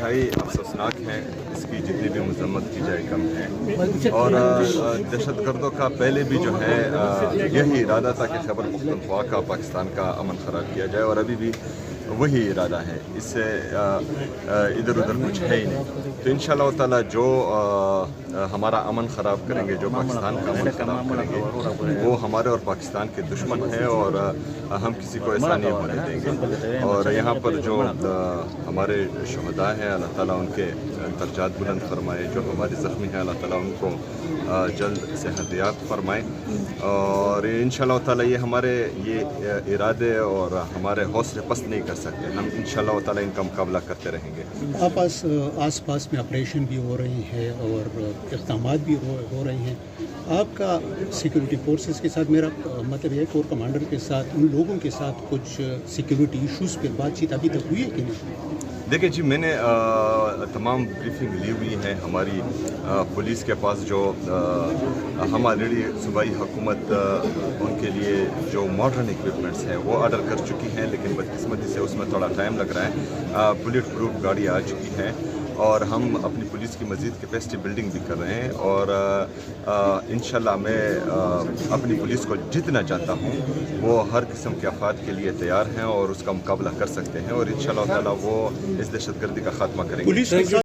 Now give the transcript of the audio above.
انتہائی افسوسناک ہیں، اس کی جتنی بھی مذمت کی جائے کم ہے، اور دہشت گردوں کا پہلے بھی جو ہے یہی ارادہ تھا کہ خیبر پختونخوا کا پاکستان کا امن خراب کیا جائے، اور ابھی بھی وہی ارادہ ہے، اس سے ادھر ادھر کچھ ہے ہی نہیں۔ تو انشاءاللہ تعالی جو ہمارا امن خراب کریں گے، جو پاکستان کا امن خراب کریں گے، وہ ہمارے اور پاکستان کے دشمن ہیں، اور ہم کسی کو ایسا نہیں ہونے دیں گے۔ اور یہاں پر جو ہمارے شہداء ہیں، اللہ تعالیٰ ان کے درجات بلند فرمائے، جو ہمارے زخمی ہیں اللہ تعالیٰ ان کو جلد صحتیاب فرمائے، اور انشاءاللہ تعالیٰ یہ ہمارے ارادے اور ہمارے حوصلے پست نہیں کر سکتے، ہم انشاءاللہ تعالیٰ ان کا مقابلہ کرتے رہیں گے۔ آس پاس میں آپریشن بھی ہو رہے ہیں اور اقدامات بھی ہو رہے ہیں، آپ کا سیکورٹی فورسز کے ساتھ، میرا مطلب ہے کور کمانڈر کے ساتھ، ان لوگوں کے ساتھ کچھ سیکورٹی ایشوز پہ بات چیت ابھی تک ہوئی ہے کہ نہیں؟ دیکھیں جی، میں نے تمام بریفنگ لی ہوئی ہے ہماری پولیس کے پاس، جو ہم آلریڈی صوبائی حکومت ان کے لیے جو ماڈرن ایکوپمنٹس ہیں وہ آرڈر کر چکی ہیں، لیکن بدقسمتی سے اس میں تھوڑا ٹائم لگ رہا ہے۔ بلٹ پروف گاڑی آ چکی ہے، اور ہم اپنی پولیس کی مزید کیپیسٹی بلڈنگ بھی کر رہے ہیں، اور انشاءاللہ میں اپنی پولیس کو جتنا چاہتا ہوں وہ ہر قسم کے افراد کے لیے تیار ہیں اور اس کا مقابلہ کر سکتے ہیں، اور انشاءاللہ تعالیٰ وہ اس دہشت گردی کا خاتمہ کریں گے۔